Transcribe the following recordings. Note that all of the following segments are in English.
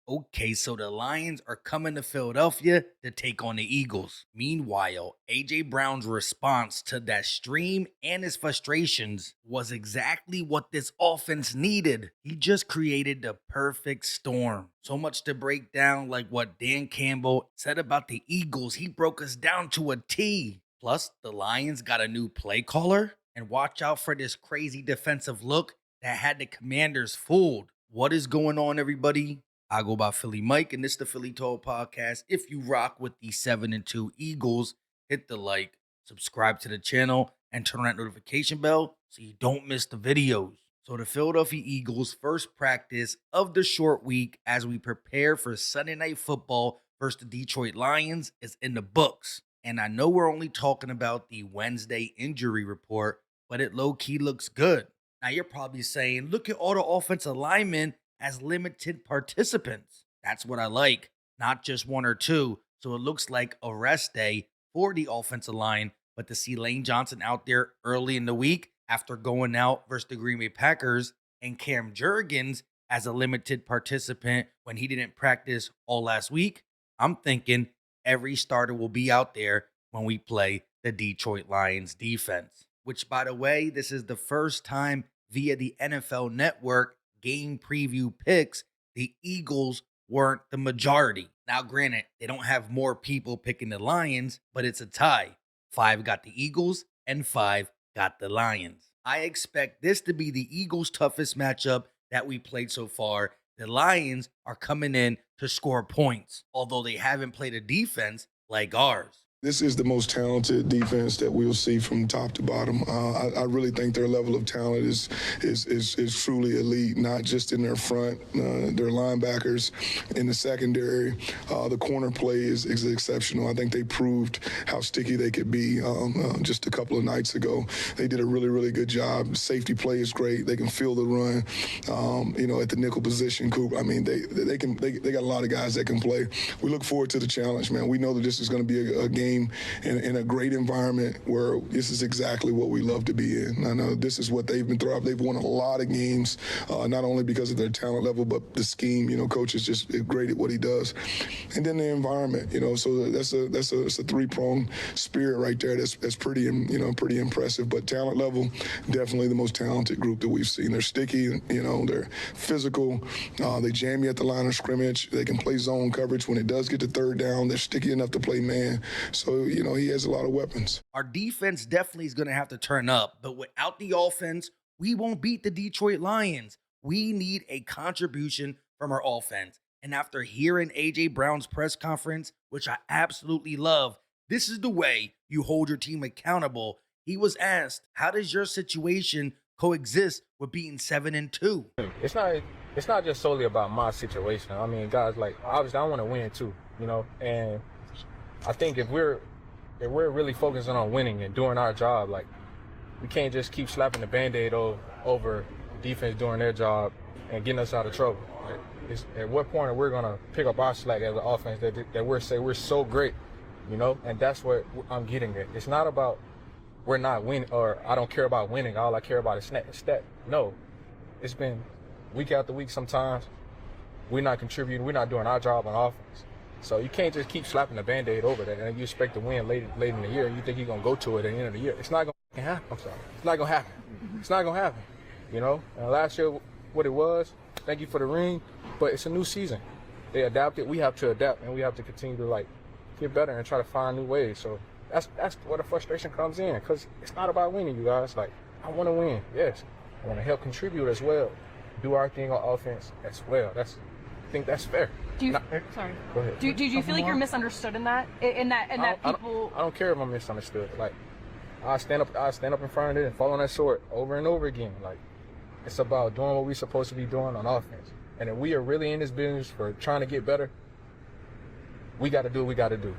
Okay, so the Lions are coming to Philadelphia to take on the Eagles. Meanwhile, AJ Brown's response to that stream and his frustrations was exactly what this offense needed. He just created the perfect storm. So much to break down, like what Dan Campbell said about the Eagles. He broke us down to a T. Plus, the Lions got a new play caller. And watch out for this crazy defensive look that had the Commanders fooled. What is going on, everybody? I go by Philly Mike, and this is the Philly Talk Podcast. If you rock with the 7-2 Eagles, hit the like, subscribe to the channel, and turn on that notification bell so you don't miss the videos. So the Philadelphia Eagles' first practice of the short week as we prepare for Sunday Night Football versus the Detroit Lions is in the books. And I know we're only talking about the Wednesday injury report, but it low-key looks good. Now you're probably saying, look at all the offensive linemen as limited participants. That's what I like, not just one or two. So it looks like a rest day for the offensive line. But to see Lane Johnson out there early in the week after going out versus the Green Bay Packers and Cam Jurgens as a limited participant when he didn't practice all last week, I'm thinking every starter will be out there when we play the Detroit Lions defense. Which, by the way, this is the first time via the NFL Network game preview picks, the Eagles weren't the majority. Now, granted, they don't have more people picking the Lions, but it's a tie. 5 got the Eagles and 5 got the Lions. I expect this to be the Eagles' toughest matchup that we played so far. The Lions are coming in to score points, although they haven't played a defense like ours. This is the most talented defense that we'll see from top to bottom. I really think their level of talent is truly elite, not just in their front, their linebackers, in the secondary. The corner play is exceptional. I think they proved how sticky they could be just a couple of nights ago. They did a really, really good job. Safety play is great. They can feel the run, at the nickel position, Coop. I mean, they got a lot of guys that can play. We look forward to the challenge, man. We know that this is going to be a game in a great environment where this is exactly what we love to be in. I know this is what they've been through. They've won a lot of games, not only because of their talent level, but the scheme. Coach is just great at what he does. And then the environment, so that's a three-pronged spirit right there. That's pretty impressive. But talent level, definitely the most talented group that we've seen. They're sticky, they're physical. They jam you at the line of scrimmage. They can play zone coverage when it does get to third down. They're sticky enough to play man. So, he has a lot of weapons. Our defense definitely is going to have to turn up, but without the offense, we won't beat the Detroit Lions. We need a contribution from our offense. And after hearing AJ Brown's press conference, which I absolutely love, this is the way you hold your team accountable. He was asked, how does your situation coexist with being 7-2? It's not just solely about my situation. I mean, guys, like, obviously I want to win too, and I think if we're really focusing on winning and doing our job, like, we can't just keep slapping the Band-Aid over defense doing their job and getting us out of trouble. Like, at what point are we going to pick up our slack as an offense that we're so great, And that's what I'm getting at. It's not about we're not winning or I don't care about winning. All I care about is stat. No, it's been week after week sometimes. We're not contributing. We're not doing our job on offense. So you can't just keep slapping the Band-Aid over that and you expect to win late in the year. You think you're going to go to it at the end of the year. It's not going to happen. I'm sorry. It's not going to happen. It's not going to happen. And last year, what it was, thank you for the ring, but it's a new season. They adapted. We have to adapt, and we have to continue to, get better and try to find new ways. So that's where the frustration comes in, because it's not about winning, you guys. I want to win, yes. I want to help contribute as well, do our thing on offense as well. I think that's fair. Sorry. Go ahead. Do you feel like you're misunderstood in that? In that people. I don't care if I'm misunderstood. I stand up in front of it and fall on that sword over and over again. It's about doing what we're supposed to be doing on offense. And if we are really in this business for trying to get better, we got to do what we got to do,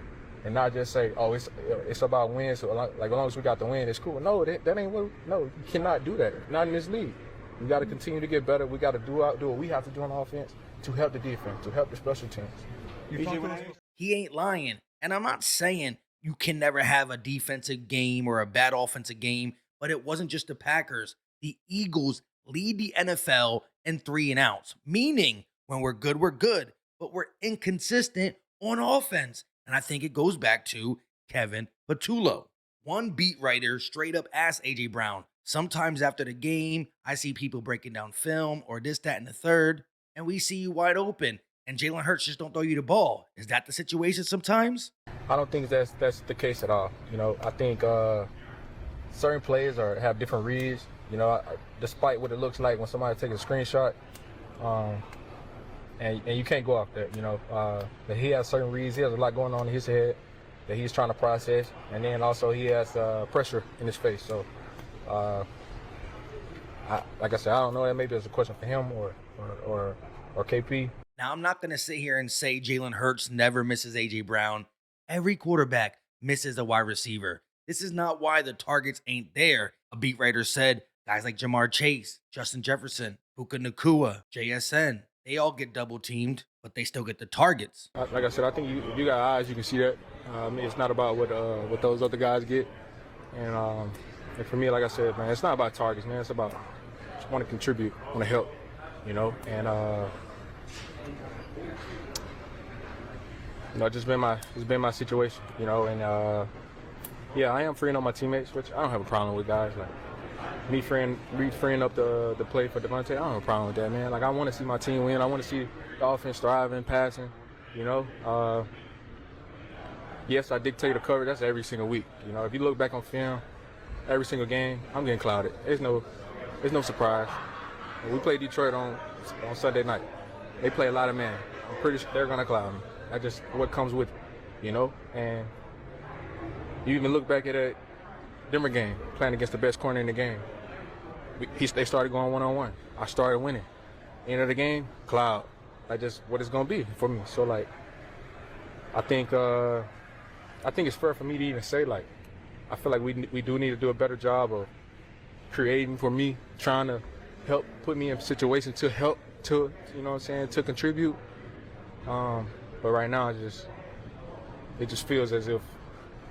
and not just say, oh, it's about wins. So as long as we got the win, it's cool. No, that ain't what. No, you cannot do that. Not in this league. We got to continue to get better. We got to do what we have to do on offense to help the defense, to help the special teams. He ain't lying. And I'm not saying you can never have a defensive game or a bad offensive game, but it wasn't just the Packers. The Eagles lead the NFL in 3 and outs, meaning when we're good, we're good. but we're inconsistent on offense. And I think it goes back to Kevin Patullo. One beat writer straight up asked AJ Brown, sometimes after the game, I see people breaking down film or this, that, and the third, and we see you wide open, and Jalen Hurts just don't throw you the ball. Is that the situation sometimes? I don't think that's the case at all. I think certain plays have different reads. Despite what it looks like when somebody takes a screenshot, and you can't go off that. That he has certain reads. He has a lot going on in his head that he's trying to process, and then also he has pressure in his face. So, like I said, I don't know. That maybe it's a question for him or KP. Now, I'm not going to sit here and say Jalen Hurts never misses AJ Brown. Every quarterback misses a wide receiver. This is not why the targets ain't there. A beat writer said guys like Jamar Chase, Justin Jefferson, Puka Nacua, JSN, they all get double teamed, but they still get the targets. Like I said, I think you got eyes, you can see that. It's not about what those other guys get. And for me, like I said, man, it's not about targets, man. It's about just want to contribute, want to help, and it's been my situation, and yeah, I am freeing up my teammates, which I don't have a problem with, guys. Like me freeing up the play for Devonta, I don't have a problem with that, man. Like I want to see my team win. I want to see the offense thriving, passing, Yes, I dictate the coverage. That's every single week. If you look back on film, every single game, I'm getting clouded. There's no surprise. When we play Detroit on Sunday night, they play a lot of man. I'm pretty sure they're gonna cloud me. That's just what comes with it, And you even look back at that Denver game, playing against the best corner in the game. They started going one-on-one. I started winning. End of the game, cloud. That's just what it's gonna be for me. So I think it's fair for me to even say I feel like we do need to do a better job of creating for me, trying to help put me in situations to help to to contribute. But right now it just feels as if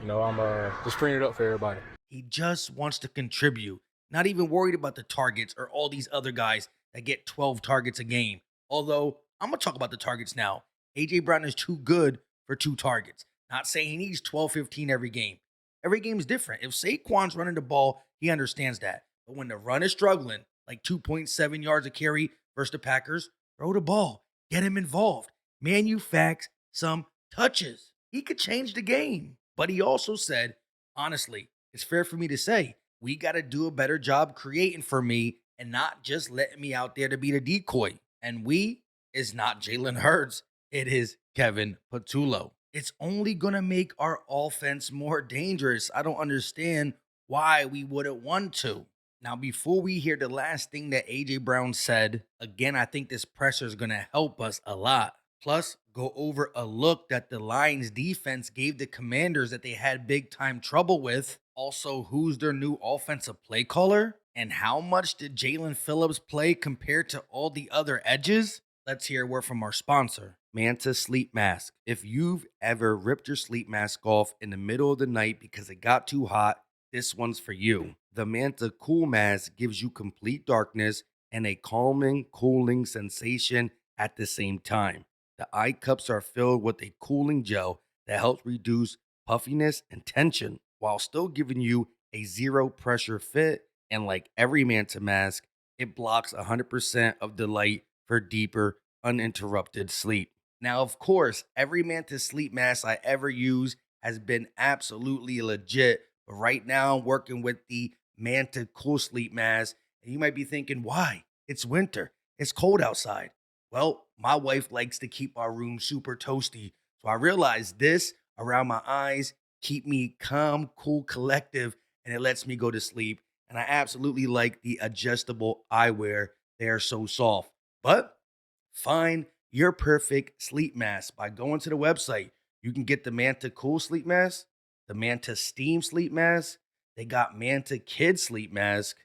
I'm just freeing it up for everybody. He just wants to contribute, not even worried about the targets or all these other guys that get 12 targets a game. Although, I'm going to talk about the targets now. A.J. Brown is too good for 2 targets. Not saying he needs 12, 15 every game. Every game is different. If Saquon's running the ball, he understands that. But when the run is struggling, like 2.7 yards a carry versus the Packers, throw the ball. Get him involved. Manufacture some touches. He could change the game. But he also said, honestly, it's fair for me to say, we got to do a better job creating for me and not just letting me out there to be the decoy. And we is not Jalen Hurts. It is Kevin Patullo. It's only going to make our offense more dangerous. I don't understand why we wouldn't want to. Now, before we hear the last thing that A.J. Brown said, again, I think this pressure is going to help us a lot. Plus, go over a look that the Lions defense gave the Commanders that they had big time trouble with. Also, who's their new offensive play caller? And how much did Jalen Phillips play compared to all the other edges? Let's hear a word from our sponsor, Manta Sleep Mask. If you've ever ripped your sleep mask off in the middle of the night because it got too hot, this one's for you. The Manta Cool Mask gives you complete darkness and a calming, cooling sensation at the same time. The eye cups are filled with a cooling gel that helps reduce puffiness and tension while still giving you a zero pressure fit. And like every Manta mask, it blocks 100% of the light for deeper, uninterrupted sleep. Now, of course, every Manta sleep mask I ever use has been absolutely legit. But right now, I'm working with the Manta Cool Sleep Mask. And you might be thinking, why? It's winter. It's cold outside. Well, my wife likes to keep our room super toasty. So I realized this around my eyes keep me calm, cool, collective, and it lets me go to sleep. And I absolutely like the adjustable eyewear. They are so soft. But find your perfect sleep mask by going to the website. You can get the Manta Cool Sleep Mask, the Manta Steam Sleep Mask. They got Manta Kid Sleep Mask.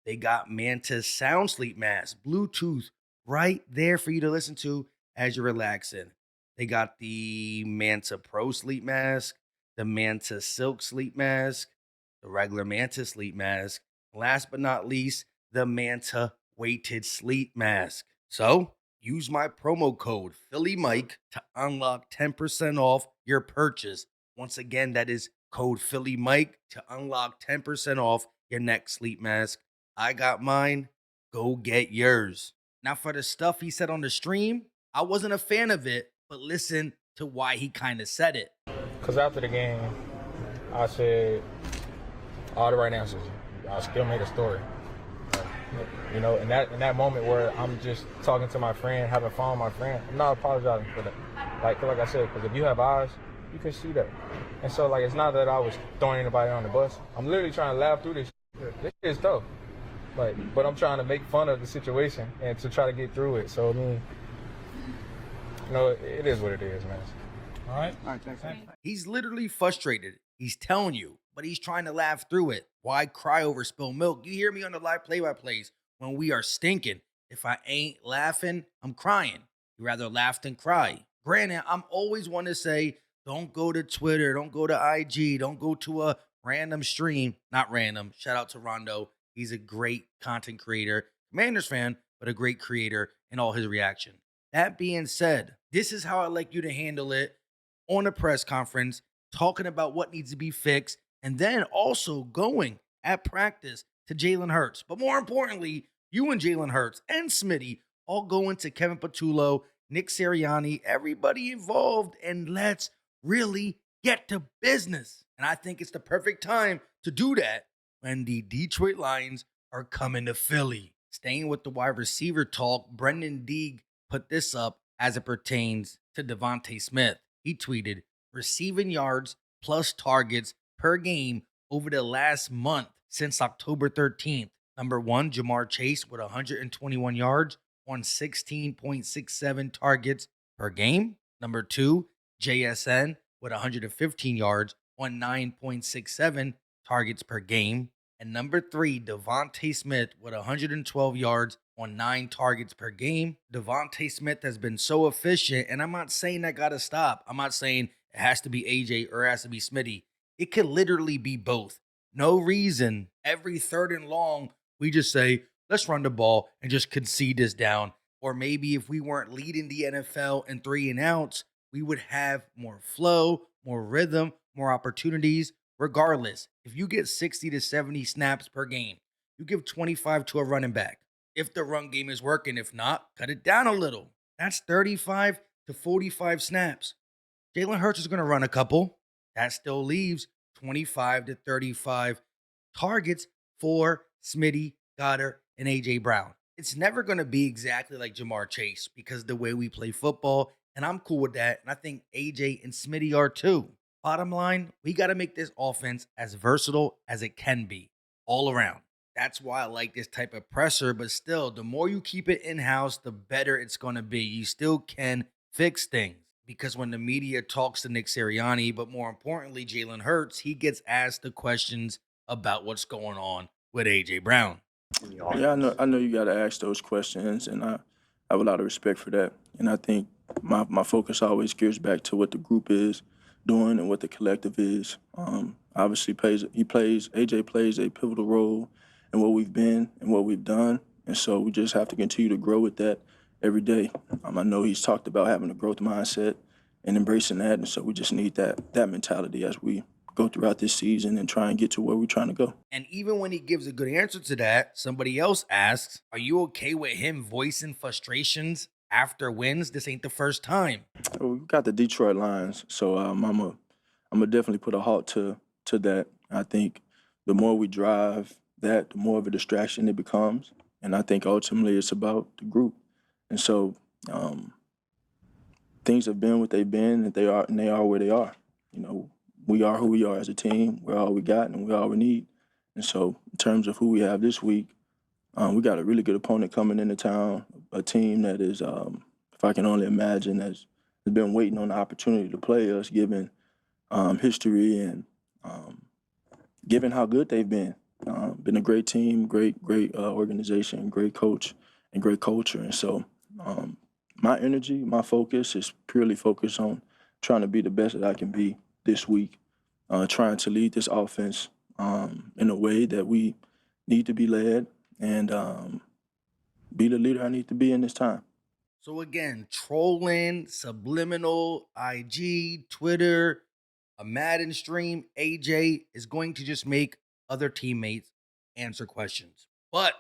They got Manta Sound Sleep Mask, Bluetooth, right there for you to listen to as you're relaxing. They got the Manta Pro Sleep Mask, the Manta Silk Sleep Mask, the regular Manta Sleep Mask. Last but not least, the Manta Weighted Sleep Mask. So, Use my promo code PhillyMike to unlock 10% off your purchase. Once again, that is code PhillyMike to unlock 10% off your next sleep mask. I got mine. Go get yours. Now, for the stuff he said on the stream, I wasn't a fan of it, but listen to why he kind of said it. Because after the game, I said all the right answers. I still made a story. You know, in that moment where I'm just talking to my friend, having fun with my friend, I'm not apologizing for that. Like I said, because if you have eyes, you can see that. And so, like, it's not that I was throwing anybody on the bus. I'm literally trying to laugh through this. This shit is tough. Like, but I'm trying to make fun of the situation and to try to get through it. So, I mean, you know, it is what it is, man. All right, thanks. He's literally frustrated. He's telling you, but he's trying to laugh through it. Why cry over spilled milk? You hear me on the live play-by-plays when we are stinking. If I ain't laughing, I'm crying. You rather laugh than cry. Granted, I'm always one to say, don't go to Twitter, don't go to IG, don't go to a random stream. Not random. Shout out to Rondo. He's a great content creator, Commanders fan, but a great creator in all his reaction. That being said, this is how I like you to handle it on a press conference, talking about what needs to be fixed, and then also going at practice to Jalen Hurts. But more importantly, you and Jalen Hurts and Smitty all go into Kevin Patullo, Nick Sirianni, everybody involved, and let's really get to business. And I think it's the perfect time to do that when the Detroit Lions are coming to Philly. Staying with the wide receiver talk, Brendan Deeg put this up as it pertains to Devonta Smith. He tweeted, receiving yards plus targets per game over the last month since October 13th. Number one, Jamar Chase with 121 yards on 16.67 targets per game. Number two, JSN with 115 yards on 9.67 targets per game. And number three, Devonta Smith with 112 yards on 9 targets per game. Devonta Smith has been so efficient, and I'm not saying that got to stop. I'm not saying it has to be AJ or it has to be Smitty. It could literally be both. No reason every third and long we just say, let's run the ball and just concede this down. Or maybe if we weren't leading the NFL in 3 and outs, we would have more flow, more rhythm, more opportunities. Regardless, if you get 60 to 70 snaps per game, you give 25 to a running back. If the run game is working, if not, cut it down a little. That's 35 to 45 snaps. Jalen Hurts is going to run a couple. That still leaves 25 to 35 targets for Smitty, Goddard, and A.J. Brown. It's never going to be exactly like Jamar Chase because the way we play football, and I'm cool with that, and I think A.J. and Smitty are too. Bottom line, we got to make this offense as versatile as it can be, all around. That's why I like this type of pressure, but still, the more you keep it in-house, the better it's going to be. You still can fix things because when the media talks to Nick Sirianni, but more importantly, Jalen Hurts, he gets asked the questions about what's going on with A.J. Brown. Yeah, I know you got to ask those questions, and I have a lot of respect for that. And I think my focus always gears back to what the group is doing and what the collective is. Obviously, AJ plays a pivotal role in what we've been and what we've done, and so we just have to continue to grow with that every day. I know he's talked about having a growth mindset and embracing that, and so we just need that mentality as we go throughout this season and try and get to where we're trying to go. And even when he gives a good answer to that, somebody else asks, are you okay with him voicing frustrations after wins? This ain't the first time. We got the Detroit Lions, so I'm gonna definitely put a halt to that. I think the more we drive that, the more of a distraction it becomes, and I think ultimately it's about the group. And so things have been what they've been, and they are where they are. You know, we are who we are as a team. We're all we got, and we're all we need. And so in terms of who we have this week, we got a really good opponent coming into town, a team that is, if I can only imagine, has been waiting on the opportunity to play us, given history and given how good they've been. Been a great team, great organization, great coach, and great culture. And so my energy, my focus is purely focused on trying to be the best that I can be this week, trying to lead this offense in a way that we need to be led and be the leader I need to be in this time. So again, trolling, subliminal, IG, Twitter, a Madden stream, AJ is going to just make other teammates answer questions. But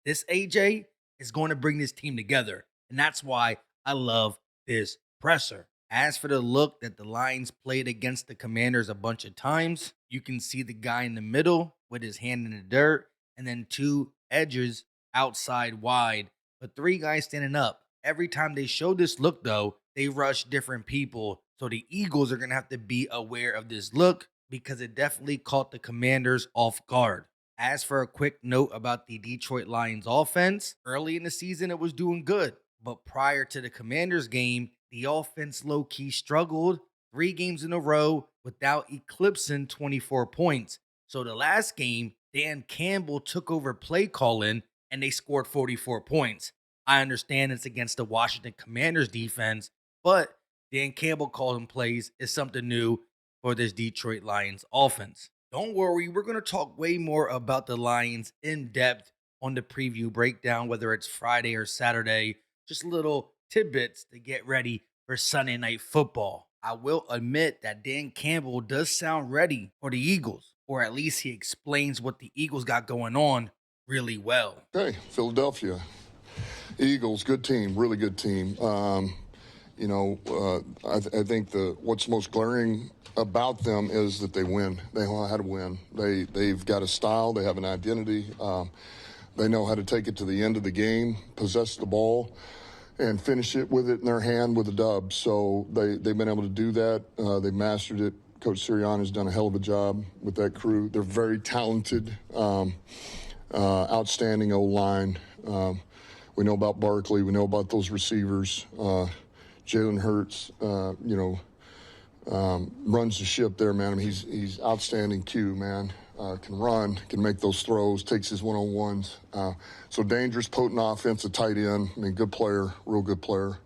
this AJ is going to bring this team together. And that's why I love this presser. As for the look that the Lions played against the Commanders a bunch of times, you can see the guy in the middle with his hand in the dirt, and then two edges outside wide, but three guys standing up. Every time they show this look, though, they rush different people. So the Eagles are going to have to be aware of this look because it definitely caught the Commanders off guard. As for a quick note about the Detroit Lions offense, early in the season it was doing good. But prior to the Commanders game, the offense low-key struggled 3 games in a row without eclipsing 24 points. So the last game, Dan Campbell took over play calling and they scored 44 points. I understand it's against the Washington Commanders defense, but Dan Campbell calling plays is something new for this Detroit Lions offense. Don't worry, we're going to talk way more about the Lions in depth on the preview breakdown, whether it's Friday or Saturday. Just little tidbits to get ready for Sunday Night Football. I will admit that Dan Campbell does sound ready for the Eagles, or at least he explains what the Eagles got going on really well. Okay, Philadelphia Eagles, good team, really good team. I think what's most glaring about them is that they win. They know how to win. They've got a style. They have an identity. They know how to take it to the end of the game, possess the ball, and finish it with it in their hand with a dub. So they've been able to do that. They've mastered it. Coach Sirianni's done a hell of a job with that crew. They're very talented, outstanding O-line. We know about Barkley. We know about those receivers. Jalen Hurts, runs the ship there, man. I mean, he's outstanding Q, man. Can run, can make those throws, takes his one-on-ones. So dangerous, potent offense, a tight end. I mean, good player, real good player.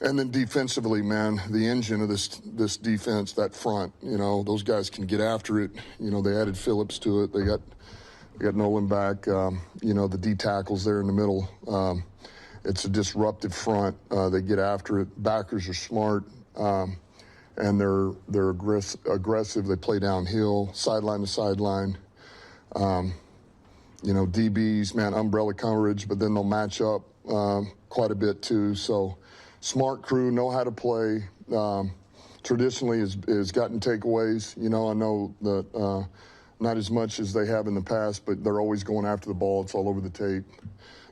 And then defensively, man, the engine of this defense, that front, those guys can get after it. They added Phillips to it. They got Nolan back. The D tackles there in the middle. It's a disruptive front. They get after it. Backers are smart, and they're aggressive. They play downhill, sideline to sideline. DBs, man, umbrella coverage, but then they'll match up quite a bit too. So smart crew, know how to play. Traditionally has gotten takeaways. I know that not as much as they have in the past, but they're always going after the ball. It's all over the tape.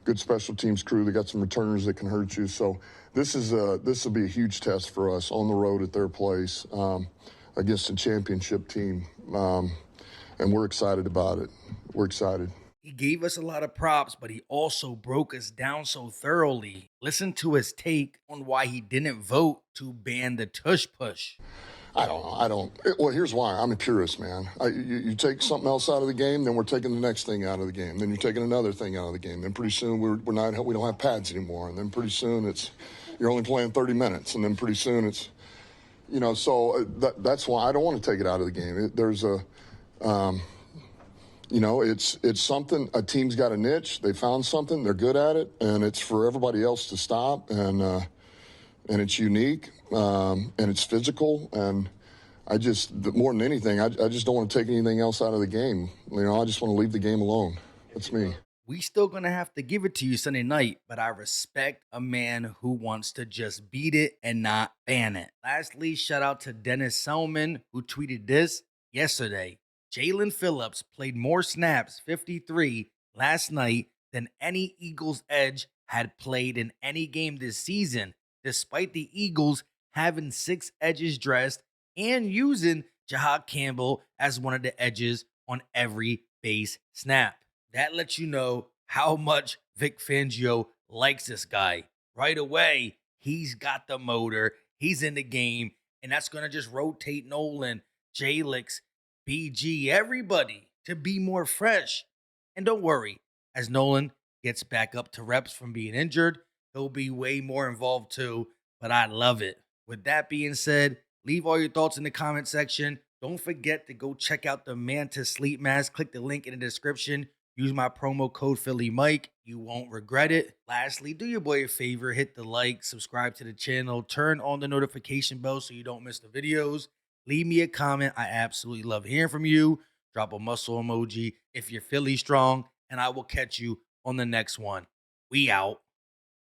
Good special teams crew. They got some returners that can hurt you. So this will be a huge test for us on the road at their place against a championship team, and we're excited about it. We're excited. He gave us a lot of props, but he also broke us down so thoroughly. Listen to his take on why he didn't vote to ban the Tush push. I don't know. Well, here's why. I'm a purist, man. You take something else out of the game, then we're taking the next thing out of the game. Then you're taking another thing out of the game. Then pretty soon we don't have pads anymore. And then pretty soon you're only playing 30 minutes. And then pretty soon so that's why I don't want to take it out of the game. It's something. A team's got a niche. They found something. They're good at it, and it's for everybody else to stop. And it's unique, and it's physical, and more than anything, I just don't want to take anything else out of the game. I just want to leave the game alone. That's me. We still gonna have to give it to you Sunday night, but I respect a man who wants to just beat it and not ban it. Lastly, shout out to Dennis Selman, who tweeted this yesterday. Jalen Phillips played more snaps, 53, last night than any Eagles edge had played in any game this season, despite the Eagles having 6 edges dressed and using Dan Campbell as one of the edges on every base snap. That lets you know how much Vic Fangio likes this guy. Right away, he's got the motor, he's in the game, and that's going to just rotate Nolan, Jalix, BG, everybody to be more fresh. And don't worry, as Nolan gets back up to reps from being injured, he'll be way more involved too, but I love it. With that being said, leave all your thoughts in the comment section. Don't forget to go check out the Manta sleep mask. Click the link in the description. Use my promo code PhillyMike. You won't regret it. Lastly, do your boy a favor. Hit the like, subscribe to the channel, turn on the notification bell so you don't miss the videos. Leave me a comment. I absolutely love hearing from you. Drop a muscle emoji if you're Philly strong, and I will catch you on the next one. We out.